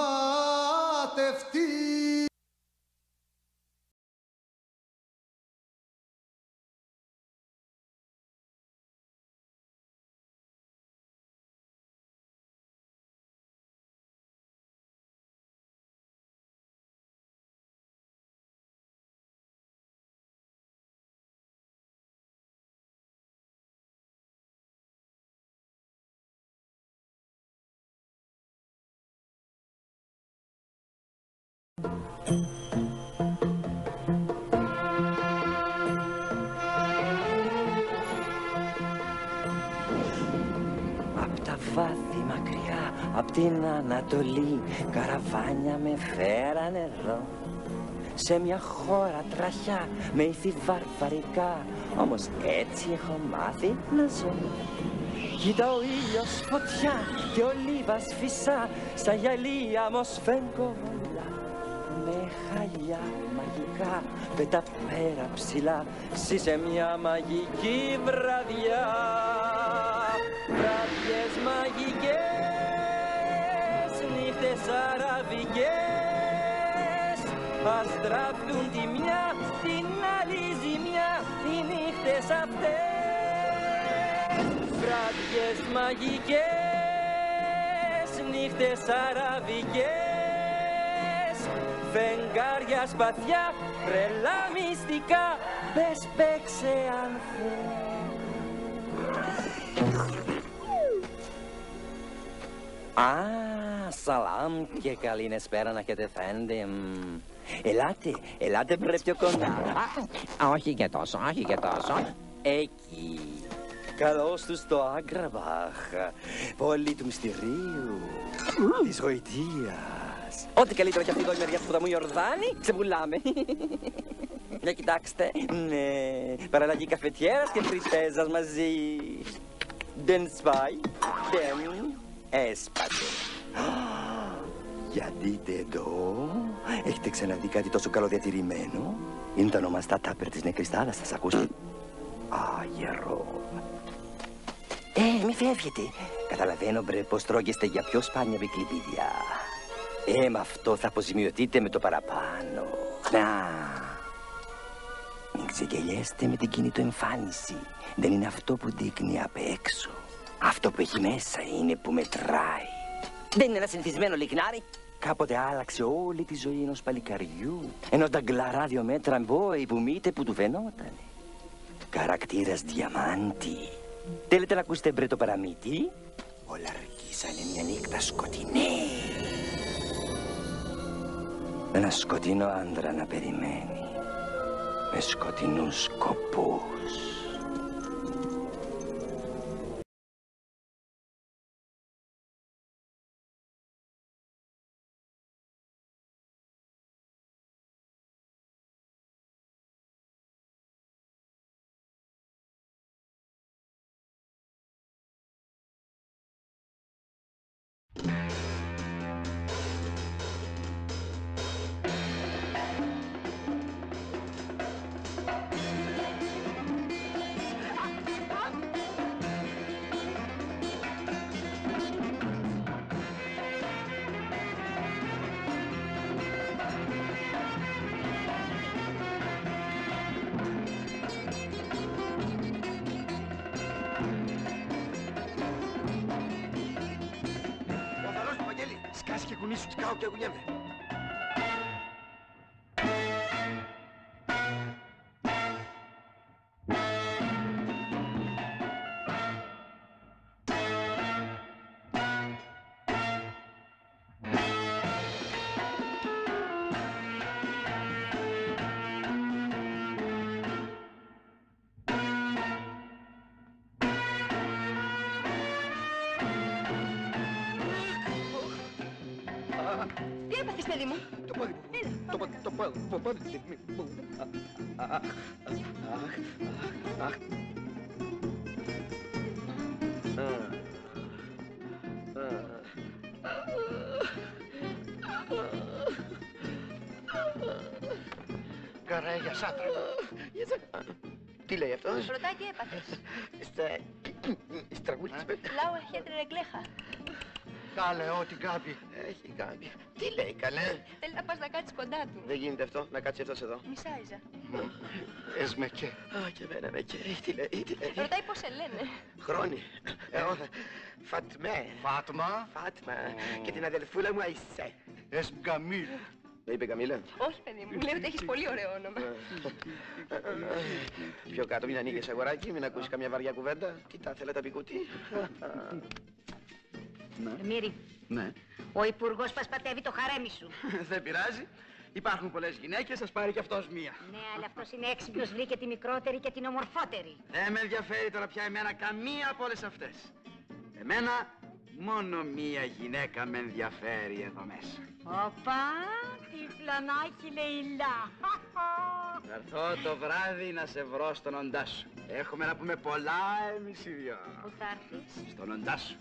Απ' τα βάθη μακριά, απ' την Ανατολή, καραβάνια με φέρανε εδώ. Σε μια χώρα τραχιά, με ήθη βαρβαρικά, όμως έτσι έχω μάθει να ζω. Κοίτα ο ήλιος φωτιά και ο λίβας φυσά, στα γυαλία μου σφέγκο βολά. με χαλιά μαγικά, πέτα πέρα ψηλά, σε μια μαγική βραδιά. Βραδιές μαγικές, νύχτες αραβικές, ας τράφουν τη μια την άλλη ζημιά οι νύχτες αυτές. Βραδιές μαγικές, νύχτες αραβικές, φεγγάρια σπαθιά, τρελά μυστικά, πες παίξε αν θες. Σαλάμ και καλή νεσπέρα να έχετε φέντε. Ελάτε βρε πιο κοντά. Όχι και τόσο, όχι και τόσο. Εκεί. Καλώς τους στο Άγκραβαχ, πόλη του μυστηρίου, της γοητείας. Ό,τι καλύτερο και αυτή εδώ η μεριά που θα μου Ιορδάνη, ξεπουλάμε. Για κοιτάξτε, ναι, παραλλαγή καφετιέρας και φριτέζας μαζί. Δεν σπάει, δεν έσπασε. Για δείτε εδώ, έχετε ξαναδεί κάτι τόσο καλοδιατηρημένο? Είναι τα ονομαστά τάπερ της νεκρής θάλασσας, ακούστε. Γερό. Μη φεύγετε. Καταλαβαίνω μπρε πως τρώγεστε για πιο σπάνια βικλιπίδια. Με αυτό θα αποζημιωθείτε με το παραπάνω. Μην ξεγελιέστε με την κινητό εμφάνιση. Δεν είναι αυτό που δείχνει απ' έξω. Αυτό που έχει μέσα είναι που μετράει. Δεν είναι ένα συνηθισμένο λιχνάρι. Κάποτε άλλαξε όλη τη ζωή ενός παλικαριού. Ενός νταγκλαρά 2 μέτρα μπόι που μήτε που του φαινότανε. Χαρακτήρας διαμάντη. Θέλετε να ακούσετε μπρε το παραμύθι? Όλα αρχίσανε μια νύχτα σκοτεινή. Ένα σκοτεινό άντρα να περιμένει με σκοτεινούς σκοπούς. Σκάσει και κουνήσου, σκάω και κουνιέμαι. Τι έπαθες, παιδί μου? Το πόδι μου. Το πόδι μου. Αχ. Καράγια σάτρα. Τι λέει αυτός? Ρωτάει τι έπαθες. Στραγγούλισμε. Λάουε χέντρε κλέχα. Κάλε, ό,τι κάμπι. Έχει κάμπι. Τι λέει, καλέ? Θέλει να πας να κάτσεις κοντά του. Δεν γίνεται αυτό, να κάτσει αυτός εδώ. Μισάιζα. Εσμεκέ. Και εμένα με καίει. Τι λέει. Ρωτάει πώς σε λένε. Χρόνι. Φατμέ. Φάτμα. Και την αδελφούλα μου Αϊσέ. Καμίλ. Δεν είπε Καμίλα? Όχι, παιδί μου. Λέει ότι έχεις πολύ ωραίο όνομα. Πιο κάτω, μην ανοίγεις αγοράκι, μην ακούσεις καμιά βαριά κουβέντα. Τι τα θέλετε, πικούτη? Μύρη. Ναι. Ο υπουργός πασπατεύει το χαρέμι σου. Δεν πειράζει. Υπάρχουν πολλές γυναίκες, σας πάρει κι αυτός μία. Ναι, αλλά αυτός είναι έξυπνος, βρήκε τη μικρότερη και την ομορφότερη. Δεν με ενδιαφέρει τώρα πια εμένα καμία από όλες αυτές. Εμένα μόνο μία γυναίκα με ενδιαφέρει εδώ μέσα. Οπα, τι φλανάκι Λεϊλά. Θα έρθω το βράδυ να σε βρω στον οντά σου. Έχουμε να πούμε πολλά εμείς οι δυο. Πού θα έρθεις? Στον οντά σου.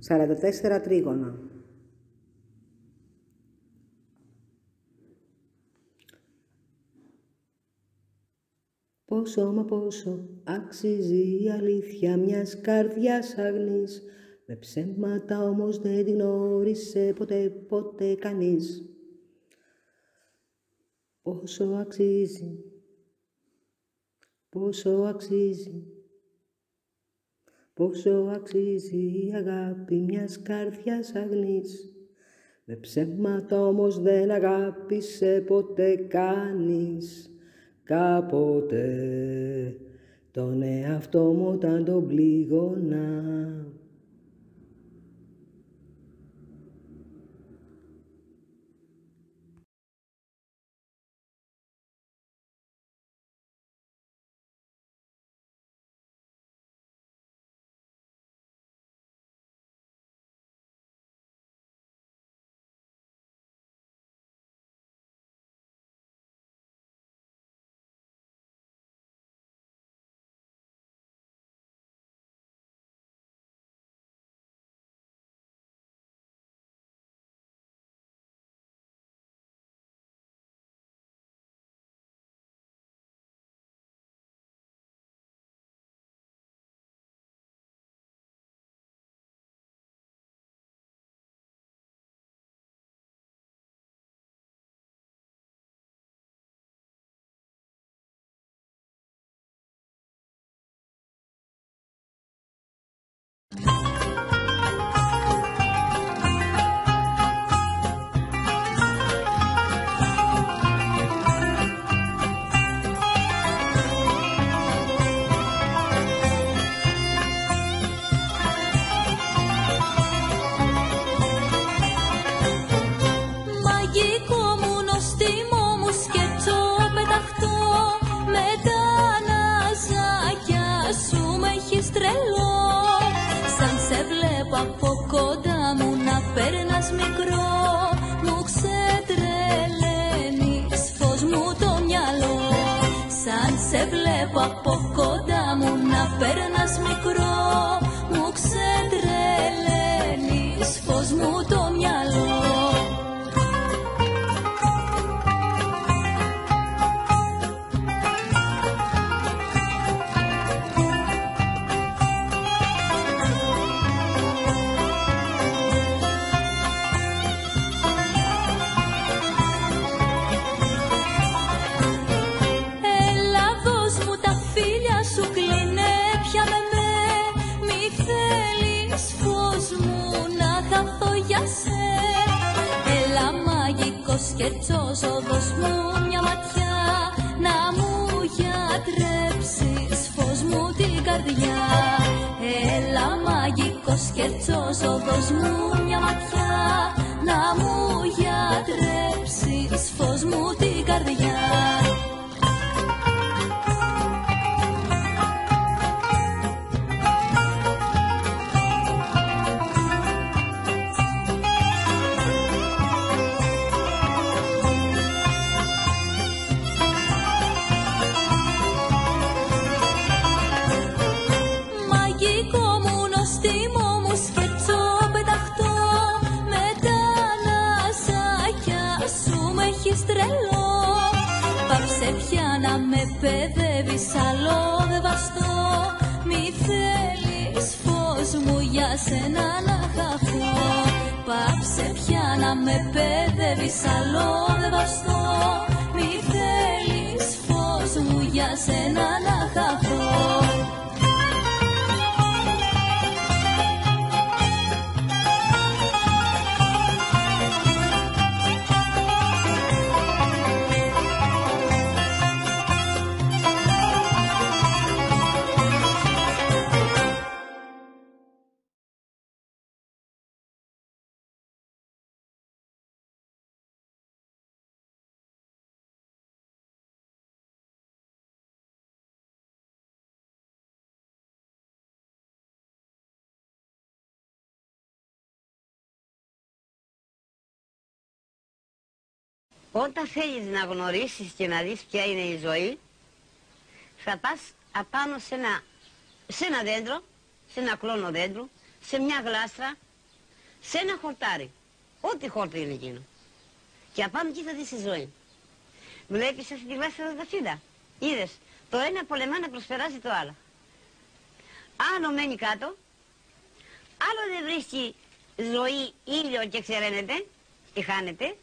44 τρίγωνα. Πόσο μα πόσο αξίζει η αλήθεια μιας καρδιάς αγνής, με ψέματα όμως δεν την γνώρισε ποτέ κανείς. Πόσο αξίζει, πόσο αξίζει, πόσο αξίζει η αγάπη μιας καρδιάς αγνής, με ψέματα όμως δεν αγάπησε ποτέ κανείς. Κάποτε τον εαυτό μου όταν τον πλήγωνα, Πέρνας μικρό, μου ξετρελαίνεις, φως μου το μυαλό. Σαν σε βλέπω από κοντά μου να πέρνας μικρό, μου ξετρελαίνεις, φως μου το μυαλό. Σκερτσός οδός μου μια ματιά, να μου γιατρέψεις φως μου την καρδιά. Έλα μαγικός σκερτσός οδός μου μια ματιά, να μου γιατρέψεις φως μου την καρδιά. Παιδεύεις άλλο δεν βαστώ, μη θέλεις φως μου για σένα να χαθώ. Πάψε πια να με παιδεύεις άλλο δεν βαστώ, μη θέλεις φως μου για σένα να χαθώ. Όταν θέλεις να γνωρίσεις και να δεις ποια είναι η ζωή, θα πας απάνω σε ένα δέντρο, σε ένα κλόνο δέντρου, σε μια γλάστρα σε ένα χορτάρι. Ό,τι χόρτο είναι εκείνο. Και απάνω εκεί θα δεις τη ζωή. Βλέπεις αυτή τη βάση εδώ τα φύλλα. Είδες, το ένα πολεμά να προσπεράζει το άλλο. Άλλο μένει κάτω, άλλο δεν βρίσκει ζωή, ήλιο και ξεραίνεται και χάνεται,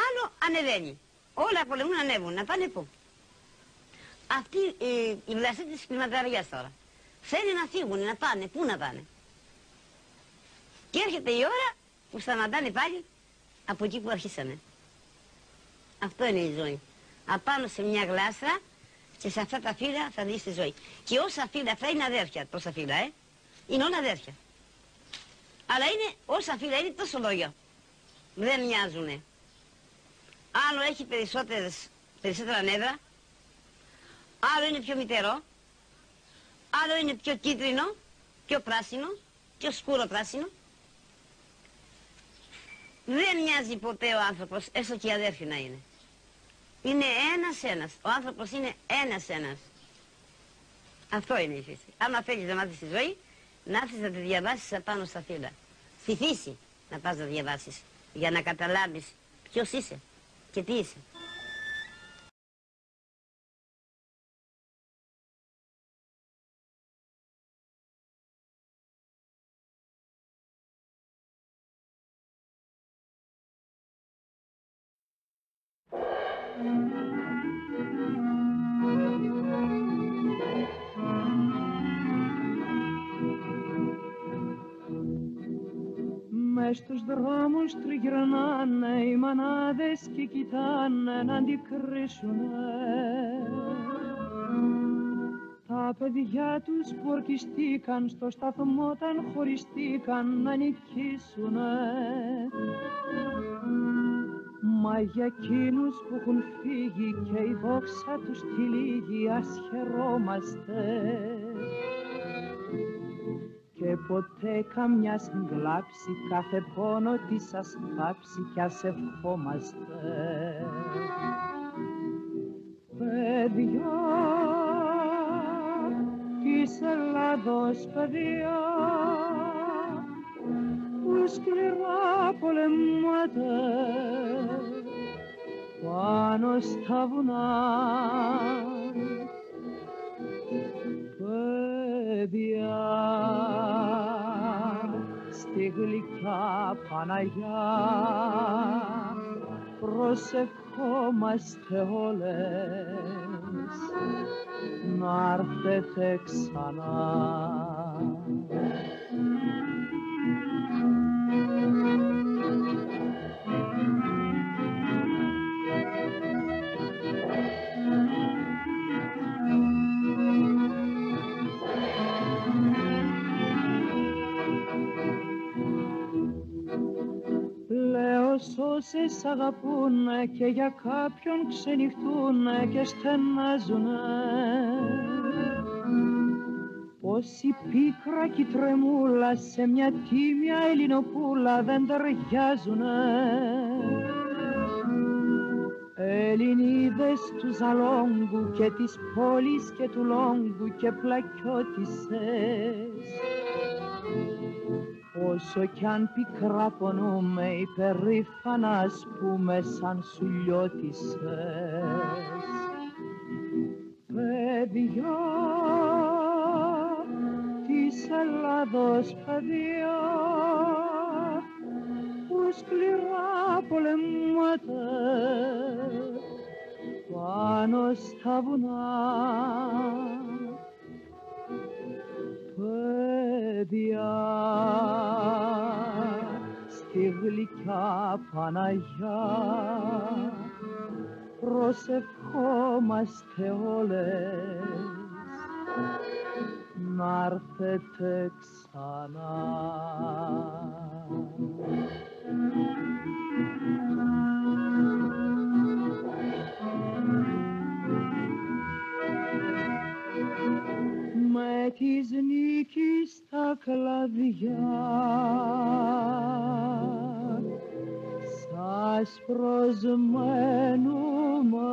άλλο ανεβαίνει. Όλα πολεμούν να ανέβουν, να πάνε πού. Αυτή η βλαστή της κλιματαριάς τώρα. Θέλει να φύγουν, να πάνε, πού να πάνε. Και έρχεται η ώρα που σταματάνε πάλι από εκεί που αρχίσανε. Αυτό είναι η ζωή. Απάνω σε μια γλάστρα και σε αυτά τα φύλλα θα δεις τη ζωή. Και όσα φύλλα αυτά είναι αδέρφια, τόσα φύλλα, είναι όλα αδέρφια. Αλλά είναι, όσα φύλλα είναι τόσο λόγια. Δεν μοιάζουνε. Άλλο έχει περισσότερα νεύρα, άλλο είναι πιο μυτερό, άλλο είναι πιο κίτρινο, πιο πράσινο, πιο σκούρο πράσινο. Δεν μοιάζει ποτέ ο άνθρωπος, έστω και οι αδέρφοι να είναι. Είναι ένας-ένας. Ο άνθρωπος είναι ένας-ένας. Αυτό είναι η φύση. Άμα θέλεις να μάθεις τη ζωή, να έρθεις να τη διαβάσεις απάνω στα φύλλα. Στη φύση να πας να διαβάσεις, για να καταλάβεις ποιος είσαι και τι είσαι. Μες στους δρόμους τριγυρνάνε οι μανάδες και κοιτάνε να αντικρίσουνε τα παιδιά τους που ορκιστήκαν στο σταθμό όταν χωριστήκαν να νικήσουνε. Μα για εκείνους που έχουν φύγει και η δόξα τους τυλίγει ας χαιρόμαστε και ποτέ καμιά συγκλάψει κάθε πόνο της ας θάψει κι ας ευχόμαστε. Παιδιά της Ελλάδος, παιδιά που σκληρά πολεμάτε πάνω στα βουνά, παιδιά στη γλυκιά Παναγιά προσευχόμαστε όλες να έρθετε ξανά. Όσες αγαπούνε και για κάποιον ξενυχτούνε και στενάζουνε, πως η πίκρα κι η τρεμούλα σε μια τίμια Ελληνοπούλα δεν ταιριάζουνε. Ελληνίδες του Ζαλόγκου και της πόλης και του Λόγκου και πλακιώτισσες, όσο κι αν πικρά πονούμε υπερήφανα ας πούμε σαν σουλιώτισσες. Παιδιά της Ελλάδος, παιδιά που σκληρά πολεμάτε πάνω στα βουνά, παιδιά στη γλυκιά Παναγιά προσευχόμαστε όλες να έρθετε ξανά. Με της νίκης τα κλαδιά σας προσμένουμε